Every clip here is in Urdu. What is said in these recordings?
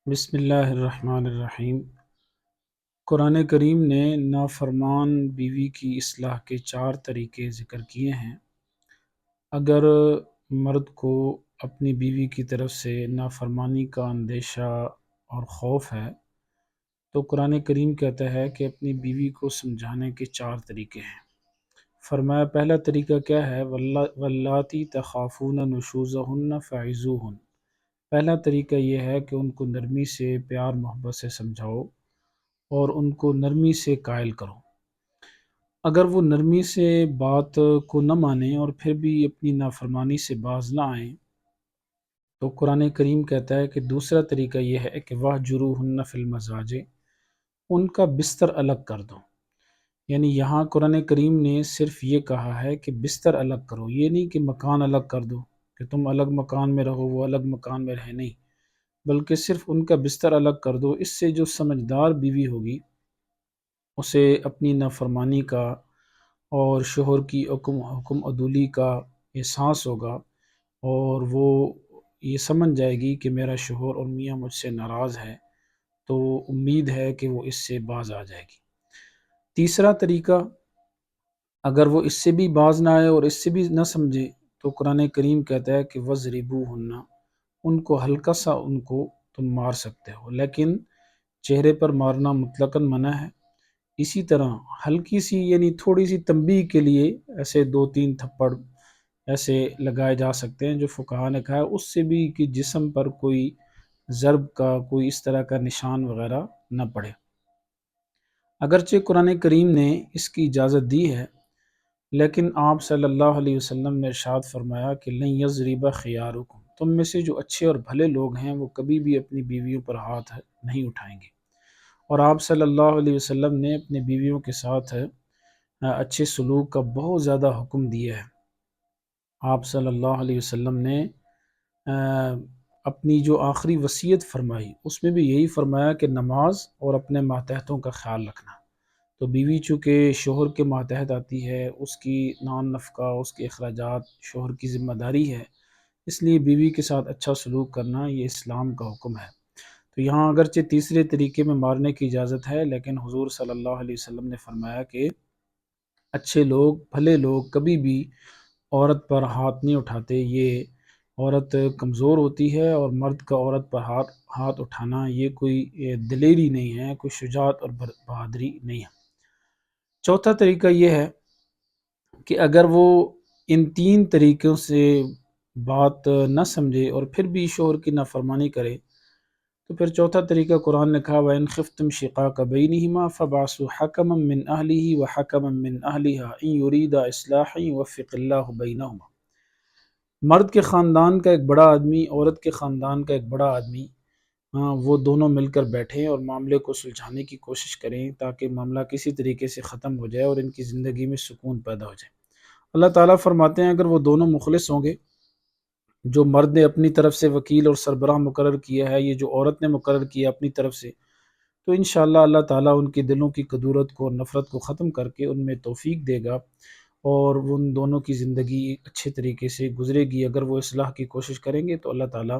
بسم اللہ الرحمن الرحیم۔ قرآن کریم نے نافرمان بیوی کی اصلاح کے 4 طریقے ذکر کیے ہیں۔ اگر مرد کو اپنی بیوی کی طرف سے نافرمانی کا اندیشہ اور خوف ہے تو قرآن کریم کہتا ہے کہ اپنی بیوی کو سمجھانے کے 4 طریقے ہیں۔ فرمایا پہلا طریقہ کیا ہے؟ واللاتی تخافون نشوزہن فعظوہن۔ پہلا طریقہ یہ ہے کہ ان کو نرمی سے، پیار محبت سے سمجھاؤ اور ان کو نرمی سے قائل کرو۔ اگر وہ نرمی سے بات کو نہ مانیں اور پھر بھی اپنی نافرمانی سے باز نہ آئیں تو قرآن کریم کہتا ہے کہ دوسرا طریقہ یہ ہے کہ وَاہْجُرُوهُنَّ فِی الْمَضَاجِعِ، ان کا بستر الگ کر دو۔ یعنی یہاں قرآن کریم نے صرف یہ کہا ہے کہ بستر الگ کرو، یہ نہیں کہ مکان الگ کر دو کہ تم الگ مکان میں رہو وہ الگ مکان میں رہے، نہیں، بلکہ صرف ان کا بستر الگ کر دو۔ اس سے جو سمجھدار بیوی ہوگی اسے اپنی نافرمانی کا اور شوہر کی حکم عدولی کا احساس ہوگا اور وہ یہ سمجھ جائے گی کہ میرا شوہر اور میاں مجھ سے ناراض ہے، تو امید ہے کہ وہ اس سے باز آ جائے گی۔ تیسرا طریقہ، اگر وہ اس سے بھی باز نہ آئے اور اس سے بھی نہ سمجھے تو قرآن کریم کہتا ہے کہ وَضْرِبُوهُنَّ، ان کو ہلکا سا ان کو تم مار سکتے ہو، لیکن چہرے پر مارنا مطلقاً منع ہے۔ اسی طرح ہلکی سی یعنی تھوڑی سی تنبیہ کے لیے ایسے 2-3 تھپڑ ایسے لگائے جا سکتے ہیں جو فقہا نے کہا ہے، اس سے بھی کہ جسم پر کوئی ضرب کا کوئی اس طرح کا نشان وغیرہ نہ پڑے۔ اگرچہ قرآن کریم نے اس کی اجازت دی ہے، لیکن آپ صلی اللہ علیہ وسلم نے ارشاد فرمایا کہ لن یضرب خیارکم، تم میں سے جو اچھے اور بھلے لوگ ہیں وہ کبھی بھی اپنی بیویوں پر ہاتھ نہیں اٹھائیں گے۔ اور آپ صلی اللہ علیہ وسلم نے اپنی بیویوں کے ساتھ اچھے سلوک کا بہت زیادہ حکم دیا ہے۔ آپ صلی اللہ علیہ وسلم نے اپنی جو آخری وصیت فرمائی اس میں بھی یہی فرمایا کہ نماز اور اپنے ماتحتوں کا خیال رکھنا۔ تو بیوی چونکہ شوہر کے ماتحت آتی ہے، اس کی نان نفقہ، اس کے اخراجات شوہر کی ذمہ داری ہے، اس لیے بیوی کے ساتھ اچھا سلوک کرنا یہ اسلام کا حکم ہے۔ تو یہاں اگرچہ تیسرے طریقے میں مارنے کی اجازت ہے، لیکن حضور صلی اللہ علیہ وسلم نے فرمایا کہ اچھے لوگ، بھلے لوگ کبھی بھی عورت پر ہاتھ نہیں اٹھاتے۔ یہ عورت کمزور ہوتی ہے اور مرد کا عورت پر ہاتھ اٹھانا یہ کوئی دلیری نہیں ہے، کوئی شجاعت اور بہادری نہیں ہے۔ چوتھا طریقہ یہ ہے کہ اگر وہ ان 3 طریقوں سے بات نہ سمجھے اور پھر بھی شوہر کی نافرمانی کرے تو پھر چوتھا طریقہ قرآن نے کہا وَإِنْ خِفْتُمْ شِقَاقَ بَيْنِهِمَا فَابْعَثُوا حَكَمًا مِّنْ أَهْلِهِ وَحَكَمًا مِّنْ أَهْلِهَا إِنْ يُرِيدَا إِصْلَاحًا يُوَفِّقِ اللَّهُ بَيْنَهُمَا۔ مرد کے خاندان کا ایک بڑا آدمی، عورت کے خاندان کا ایک بڑا آدمی، وہ دونوں مل کر بیٹھیں اور معاملے کو سلجھانے کی کوشش کریں تاکہ معاملہ کسی طریقے سے ختم ہو جائے اور ان کی زندگی میں سکون پیدا ہو جائے۔ اللہ تعالیٰ فرماتے ہیں اگر وہ دونوں مخلص ہوں گے، جو مرد نے اپنی طرف سے وکیل اور سربراہ مقرر کیا ہے، یہ جو عورت نے مقرر کیا اپنی طرف سے، تو انشاءاللہ اللہ تعالیٰ ان کے دلوں کی کدورت کو اور نفرت کو ختم کر کے ان میں توفیق دے گا اور ان دونوں کی زندگی اچھے طریقے سے گزرے گی۔ اگر وہ اصلاح کی کوشش کریں گے تو اللہ تعالیٰ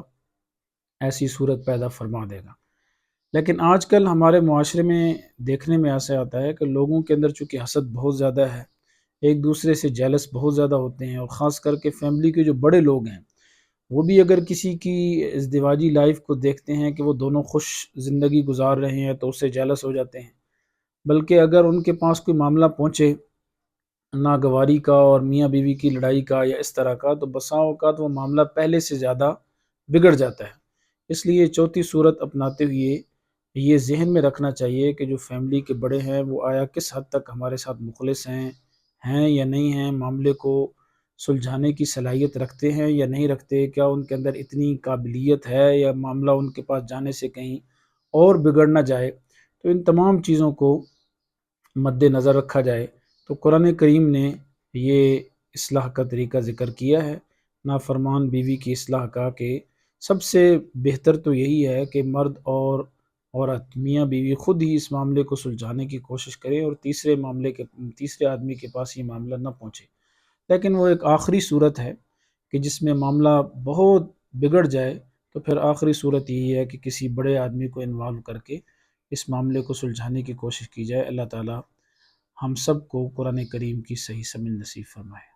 ایسی صورت پیدا فرما دے گا۔ لیکن آج کل ہمارے معاشرے میں دیکھنے میں ایسا آتا ہے کہ لوگوں کے اندر چونکہ حسد بہت زیادہ ہے، ایک دوسرے سے جیلس بہت زیادہ ہوتے ہیں، اور خاص کر کے فیملی کے جو بڑے لوگ ہیں وہ بھی اگر کسی کی ازدواجی لائف کو دیکھتے ہیں کہ وہ دونوں خوش زندگی گزار رہے ہیں تو اس سے جیلس ہو جاتے ہیں، بلکہ اگر ان کے پاس کوئی معاملہ پہنچے ناگواری کا اور میاں بیوی کی لڑائی کا یا اس طرح کا، تو بسا اوقات وہ معاملہ پہلے سے زیادہ بگڑ جاتا ہے۔ اس لیے چوتھی صورت اپناتے ہوئے یہ ذہن میں رکھنا چاہیے کہ جو فیملی کے بڑے ہیں وہ آیا کس حد تک ہمارے ساتھ مخلص ہیں یا نہیں ہیں، معاملے کو سلجھانے کی صلاحیت رکھتے ہیں یا نہیں رکھتے، کیا ان کے اندر اتنی قابلیت ہے یا معاملہ ان کے پاس جانے سے کہیں اور بگڑ نہ جائے۔ تو ان تمام چیزوں کو مد نظر رکھا جائے تو قرآن کریم نے یہ اصلاح کا طریقہ ذکر کیا ہے، نافرمان بیوی کی اصلاح کا، کہ سب سے بہتر تو یہی ہے کہ مرد اور عورت میاں بیوی خود ہی اس معاملے کو سلجھانے کی کوشش کریں اور تیسرے آدمی کے پاس یہ معاملہ نہ پہنچے۔ لیکن وہ ایک آخری صورت ہے کہ جس میں معاملہ بہت بگڑ جائے تو پھر آخری صورت یہی ہے کہ کسی بڑے آدمی کو انوالو کر کے اس معاملے کو سلجھانے کی کوشش کی جائے۔ اللہ تعالی ہم سب کو قرآن کریم کی صحیح سمجھ نصیب فرمائے۔